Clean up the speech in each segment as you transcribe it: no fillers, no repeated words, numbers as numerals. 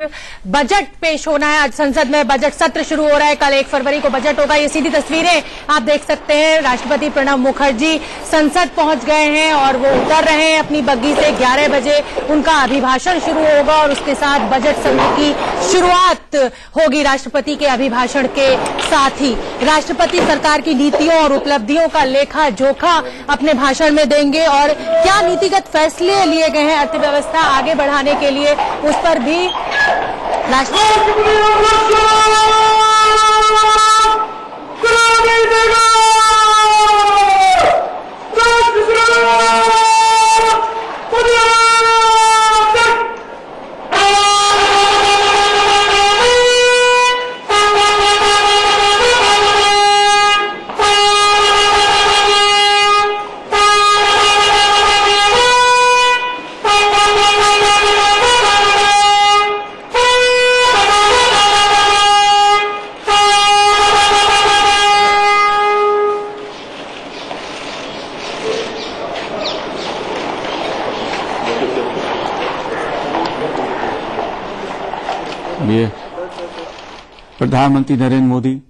Budget पेश होना है। आज संसद में बजट सत्र शुरू हो रहा है। कल 1 फरवरी को बजट होगा। ये सीधी तस्वीरें आप देख सकते हैं। राष्ट्रपति प्रणब मुखर्जी संसद पहुंच गए हैं और वो उतर रहे हैं अपनी बग्गी से। 11 बजे उनका अभिभाषण शुरू होगा और उसके साथ बजट सत्र की शुरुआत होगी। राष्ट्रपति के अभिभाषण के साथ ही राष्ट्रपति सरकार की नीतियों और उपलब्धियों का लेखा जोखा अपने भाषण में देंगे और क्या नीतिगत फैसले लिए गए हैं अर्थव्यवस्था आगे बढ़ाने के लिए, उस पर भी ये प्रधानमंत्री नरेंद्र मोदी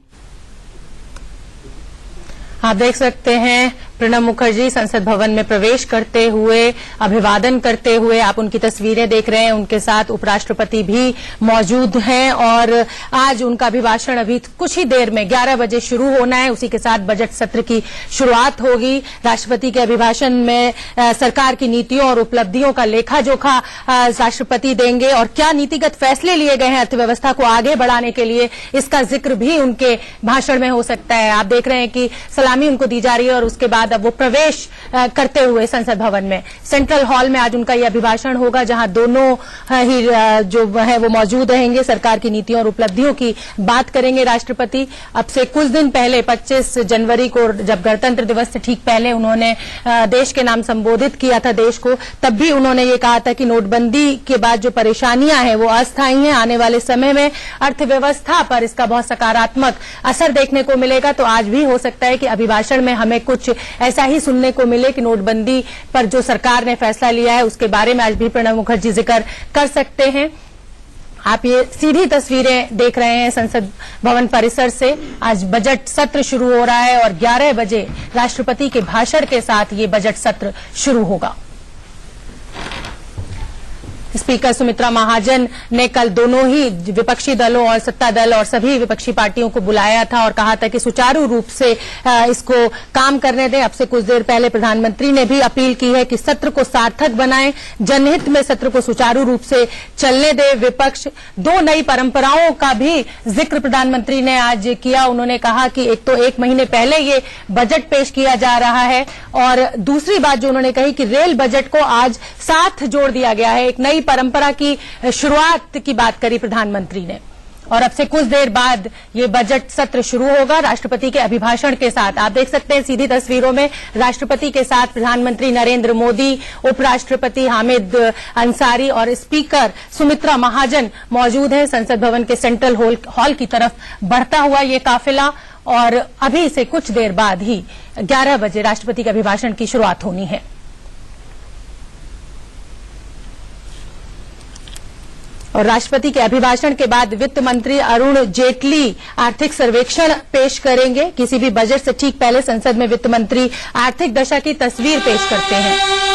आप देख सकते हैं प्रणब मुखर्जी संसद भवन में प्रवेश करते हुए, अभिवादन करते हुए आप उनकी तस्वीरें देख रहे हैं। उनके साथ उपराष्ट्रपति भी मौजूद हैं और आज उनका अभिभाषण अभी कुछ ही देर में 11 बजे शुरू होना है। उसी के साथ बजट सत्र की शुरुआत होगी। राष्ट्रपति के अभिभाषण में सरकार की नीतियों और उपलब्धियों का लेखा जोखा राष्ट्रपति देंगे और क्या नीतिगत फैसले लिए गए हैं अर्थव्यवस्था को आगे बढ़ाने के लिए, इसका जिक्र भी उनके भाषण में हो सकता है। आप देख रहे हैं कि सलामी उनको दी जा रही है और उसके बाद अब वो प्रवेश करते हुए संसद भवन में सेंट्रल हॉल में आज उनका यह अभिभाषण होगा, जहां दोनों ही जो है वो मौजूद रहेंगे। सरकार की नीतियों और उपलब्धियों की बात करेंगे राष्ट्रपति। अब से कुछ दिन पहले 25 जनवरी को जब गणतंत्र दिवस से ठीक पहले उन्होंने देश के नाम संबोधित किया था देश को, तब भी उन्होंने ये कहा था कि नोटबंदी के बाद जो परेशानियां हैं वो अस्थायी हैं। आने वाले समय में अर्थव्यवस्था पर इसका बहुत सकारात्मक असर देखने को मिलेगा। तो आज भी हो सकता है कि अभिभाषण में हमें कुछ ऐसा ही सुनने को मिले कि नोटबंदी पर जो सरकार ने फैसला लिया है उसके बारे में आज भी प्रणब मुखर्जी जिक्र कर सकते हैं। आप ये सीधी तस्वीरें देख रहे हैं संसद भवन परिसर से। आज बजट सत्र शुरू हो रहा है और 11 बजे राष्ट्रपति के भाषण के साथ ये बजट सत्र शुरू होगा। स्पीकर सुमित्रा महाजन ने कल दोनों ही विपक्षी दलों और सत्ता दल और सभी विपक्षी पार्टियों को बुलाया था और कहा था कि सुचारू रूप से इसको काम करने दें। अब से कुछ देर पहले प्रधानमंत्री ने भी अपील की है कि सत्र को सार्थक बनाएं, जनहित में सत्र को सुचारू रूप से चलने दें। विपक्ष दो नई परंपराओं का भी जिक्र प्रधानमंत्री ने आज किया। उन्होंने कहा कि एक तो 1 महीने पहले ये बजट पेश किया जा रहा है और दूसरी बात जो उन्होंने कही कि रेल बजट को आज साथ जोड़ दिया गया है। एक नई परंपरा की शुरुआत की बात करी प्रधानमंत्री ने और अब से कुछ देर बाद ये बजट सत्र शुरू होगा राष्ट्रपति के अभिभाषण के साथ। आप देख सकते हैं सीधी तस्वीरों में राष्ट्रपति के साथ प्रधानमंत्री नरेंद्र मोदी, उपराष्ट्रपति हामिद अंसारी और स्पीकर सुमित्रा महाजन मौजूद हैं। संसद भवन के सेंट्रल हॉल की तरफ बढ़ता हुआ ये काफिला और अभी से कुछ देर बाद ही 11 बजे राष्ट्रपति के अभिभाषण की शुरुआत होनी है। और राष्ट्रपति के अभिभाषण के बाद वित्त मंत्री अरुण जेटली आर्थिक सर्वेक्षण पेश करेंगे। किसी भी बजट से ठीक पहले संसद में वित्त मंत्री आर्थिक दशा की तस्वीर पेश करते हैं।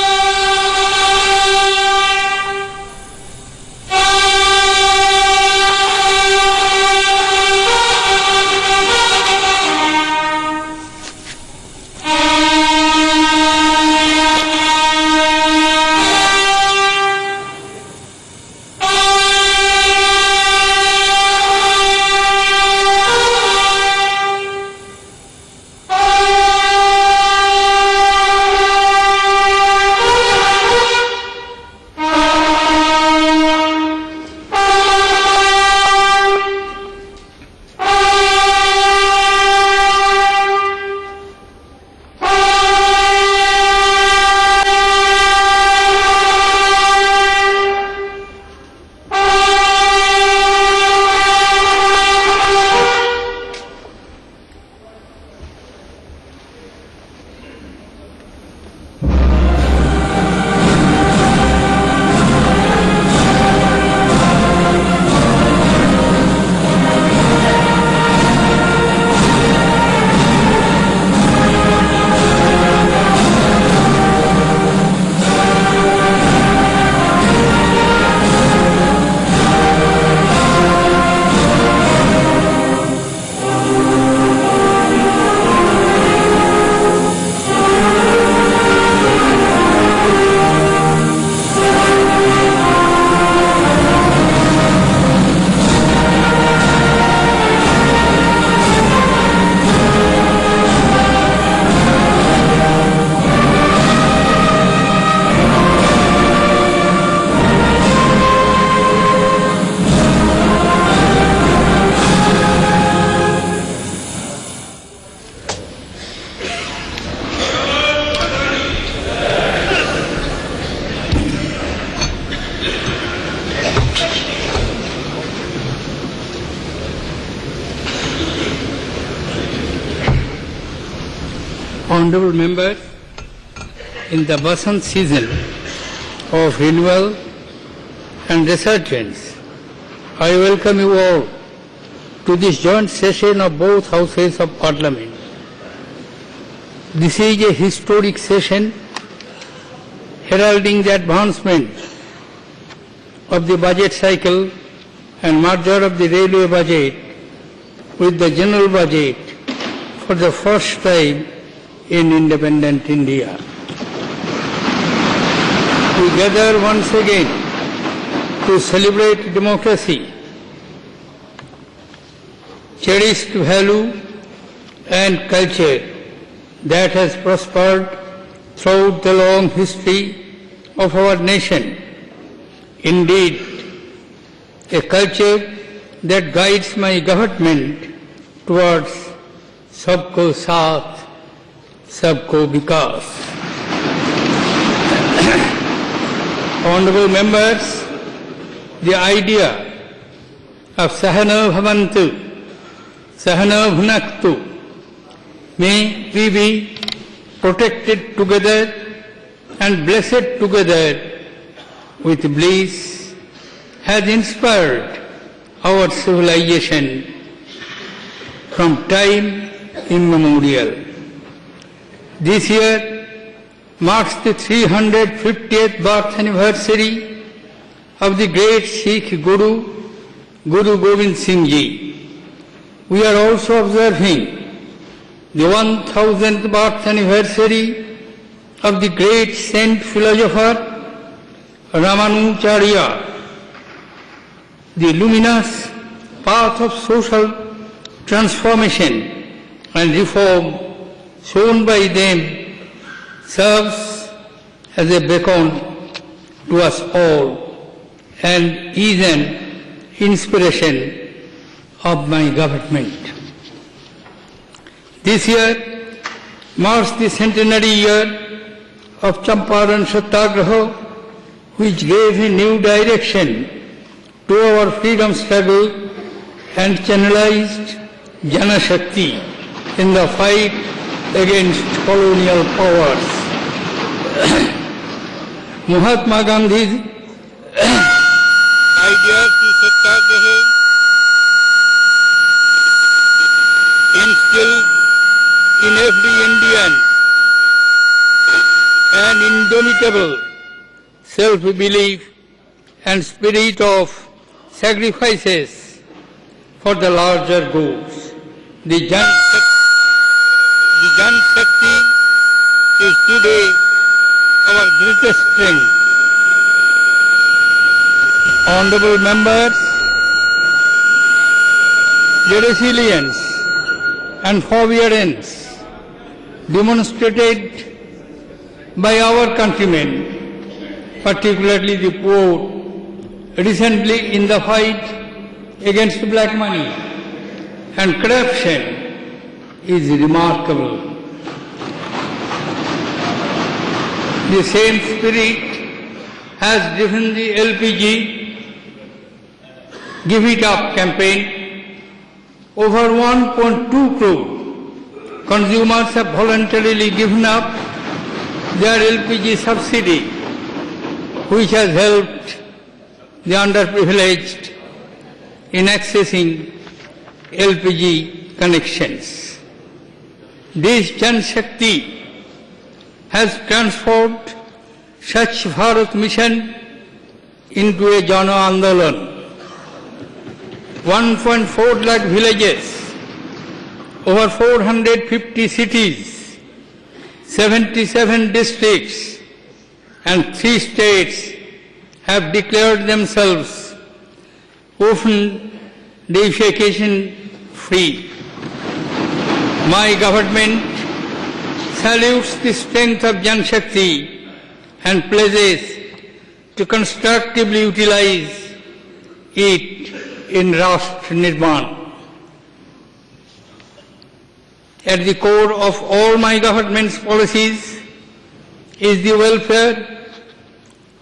Honorable members, in the Basant season of renewal and resurgence, I welcome you all to this joint session of both houses of Parliament. This is a historic session heralding the advancement of the budget cycle and merger of the railway budget with the general budget for the first time in independent India. We gather once again to celebrate democracy, cherished value and culture that has prospered throughout the long history of our nation. Indeed, a culture that guides my government towards Sabko Saath, Sabko Vikas. Honorable members, the idea of Sahana Bhavantu, Sahana Bhunaktu, may we be protected together and blessed together with bliss, has inspired our civilization from time immemorial. This year marks the 350th birth anniversary of the great Sikh Guru, Guru Gobind Singh Ji. We are also observing the 1000th birth anniversary of the great saint philosopher Ramanujarya. The luminous path of social transformation and reform shown by them serves as a beacon to us all and is an inspiration of my government. This year marks the centenary year of Champaran Satyagraha, which gave a new direction to our freedom struggle and channelized Jana Shakti in the fight against colonial powers. Mahatma Gandhi's ideas to Satyagraha instilled in every Indian an indomitable self-belief and spirit of sacrifices for the larger goals. The Jan Shakti is today our greatest strength. Honorable members, the resilience and forbearance demonstrated by our countrymen, particularly the poor, recently in the fight against black money and corruption is remarkable. The same spirit has driven the LPG Give It Up campaign. Over 1.2 crore consumers have voluntarily given up their LPG subsidy, which has helped the underprivileged in accessing LPG connections. This Jan Shakti has transformed Swachh Bharat mission into a Jana Andolan. 1.4 lakh villages, over 450 cities, 77 districts and 3 states have declared themselves open defecation free. My government salutes the strength of Jan Shakti and pledges to constructively utilize it in Rashtra Nirman. At the core of all my government's policies is the welfare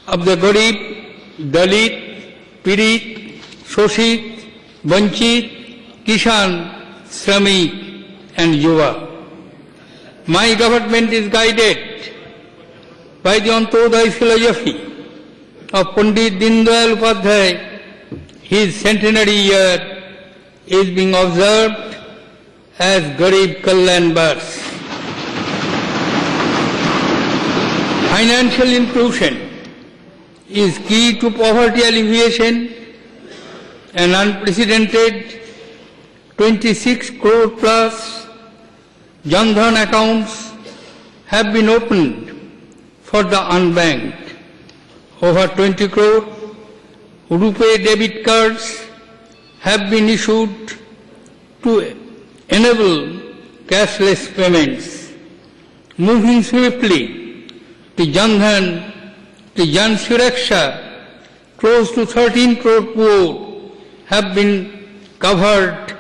of the Garib, Dalit, Pirit, Shoshit, Vanchit, Kishan, Shramik and Yuva. My government is guided by the Antodaya philosophy of Pandit Dindayal Upadhyay. His centenary year is being observed as Garib Kalyan Bars. Financial inclusion is key to poverty alleviation. An unprecedented 26 crore plus Jan Dhan accounts have been opened for the unbanked. Over 20 crore RuPay debit cards have been issued to enable cashless payments. Moving swiftly to Jan Dhan, to Jan Suraksha, close to 13 crore poor have been covered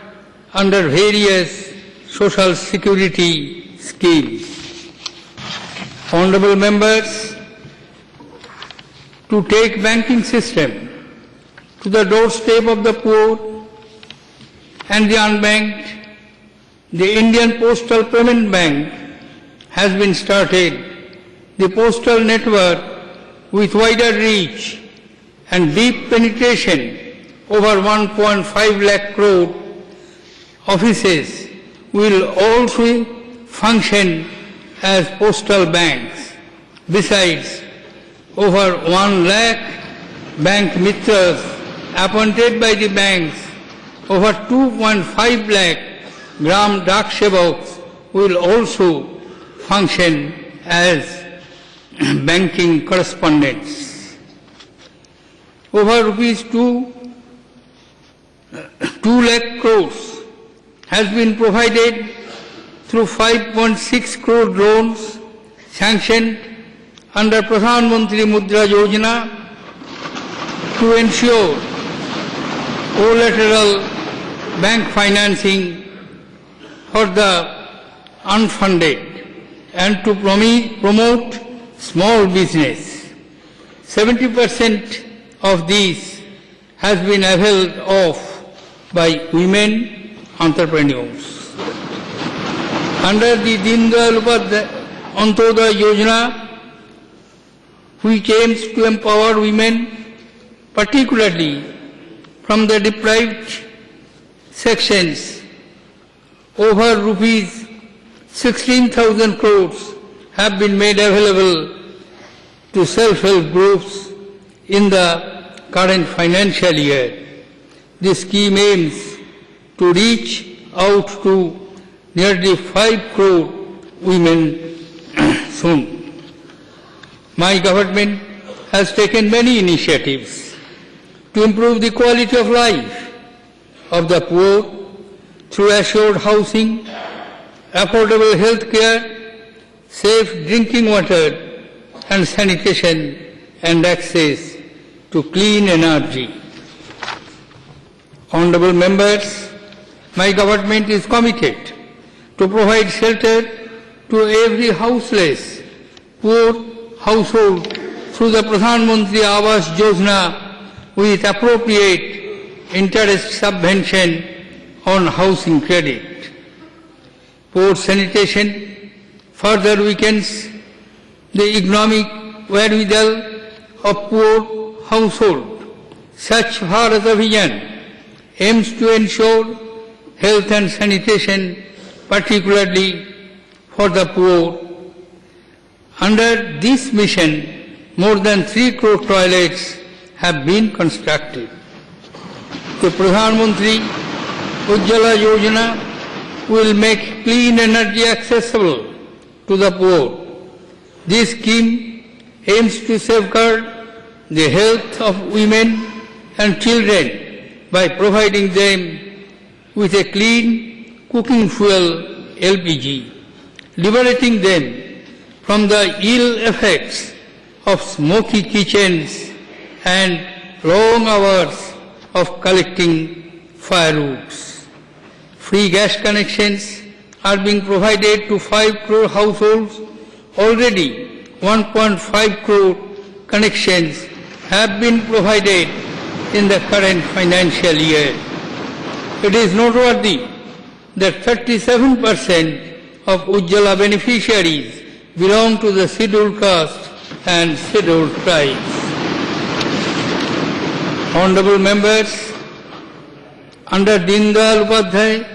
under various social security schemes. Honorable members, to take banking system to the doorstep of the poor and the unbanked, the Indian Postal Payment Bank has been started. The postal network with wider reach and deep penetration over 1.5 lakh crore offices will also function as postal banks. Besides, over 1 lakh bank mitras appointed by the banks, over 2.5 lakh Gram Dak Sevaks will also function as banking correspondents. Over rupees 2 lakh crores has been provided through 5.6 crore loans sanctioned under Pradhan Mantri Mudra Yojana to ensure collateral bank financing for the unfunded and to promote small business. 70% of these has been availed of by women entrepreneurs. Under the Dindayal Upadhyay Antodaya Yojana, which aims to empower women, particularly from the deprived sections, over rupees 16,000 crores have been made available to self-help groups in the current financial year. This scheme aims to reach out to nearly 5 crore women soon. My government has taken many initiatives to improve the quality of life of the poor through assured housing, affordable health care, safe drinking water and sanitation, and access to clean energy. Honorable members, my government is committed to provide shelter to every houseless, poor household through the Pradhan Mantri Awas Yojana with appropriate interest subvention on housing credit. Poor sanitation further weakens the economic wherewithal of poor household. Such Bharat Abhiyan aims to ensure health and sanitation, particularly for the poor. Under this mission, more than 3 crore toilets have been constructed. The Pradhan Mantri Ujjwala Yojana will make clean energy accessible to the poor. This scheme aims to safeguard the health of women and children by providing them with a clean cooking fuel LPG, liberating them from the ill effects of smoky kitchens and long hours of collecting firewoods. Free gas connections are being provided to 5 crore households. Already 1.5 crore connections have been provided in the current financial year. It is noteworthy that 37% of Ujjala beneficiaries belong to the scheduled caste and scheduled tribes. Honorable members, under Deen Dayal Upadhyay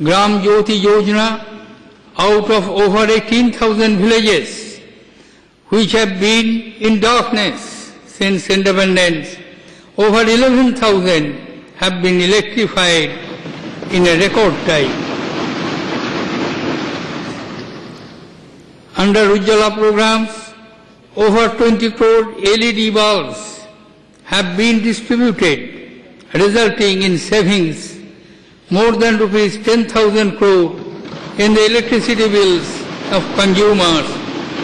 Gram Jyoti Yojana, out of over 18,000 villages which have been in darkness since independence, over 11,000 have been electrified in a record time. Under Ujjala programs, over 20 crore LED bulbs have been distributed, resulting in savings more than rupees 10,000 crore in the electricity bills of consumers,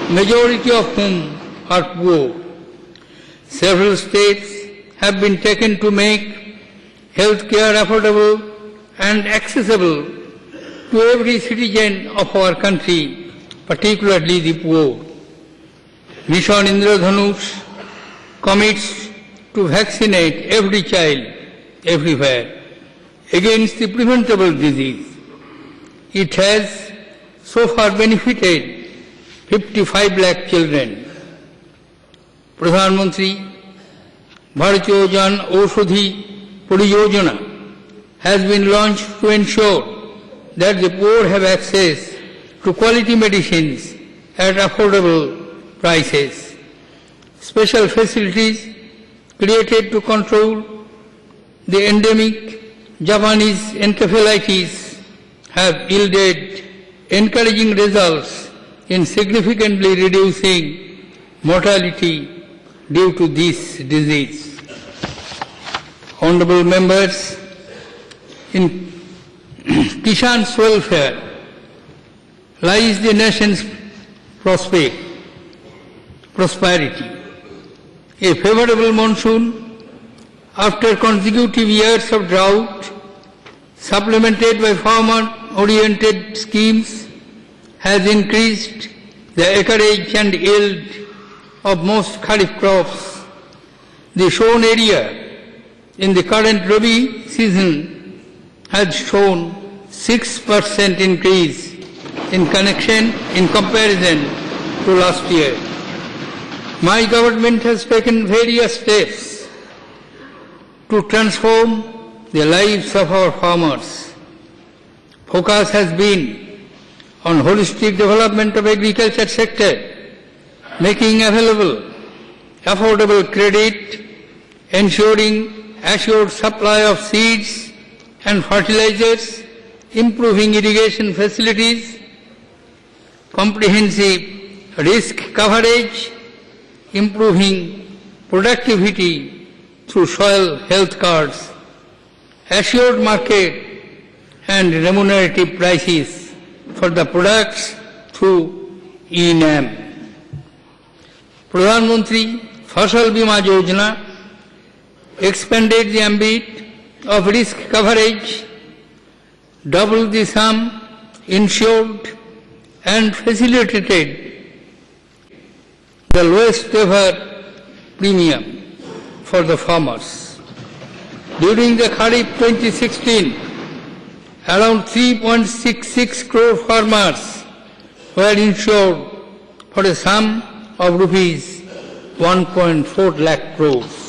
majority of whom are poor. Several steps have been taken to make health care affordable and accessible to every citizen of our country, particularly the poor. Mission Indradhanush commits to vaccinate every child, everywhere, against the preventable disease. It has so far benefited 55 lakh children. Pradhan Mantri Bharatiya Jan Aushadhi Pariyojana has been launched to ensure that the poor have access to quality medicines at affordable prices. Special facilities created to control the endemic Japanese encephalitis have yielded encouraging results in significantly reducing mortality due to this disease. Honorable members, in Kishan's welfare lies the nation's prosperity. A favorable monsoon, after consecutive years of drought, supplemented by farmer-oriented schemes, has increased the acreage and yield of most kharif crops. The sown area in the current Rabi season has shown 6% increase in comparison to last year. My government has taken various steps to transform the lives of our farmers. Focus has been on holistic development of agriculture sector, making available affordable credit, ensuring assured supply of seeds and fertilizers, improving irrigation facilities, comprehensive risk coverage, improving productivity through soil health cards, assured market and remunerative prices for the products through e-NAM. Pradhan Mantri Fasal Bima Yojana expanded the ambit of risk coverage, doubled the sum insured and facilitated the lowest ever premium for the farmers. During the Kharif 2016, around 3.66 crore farmers were insured for a sum of rupees 1.4 lakh crores.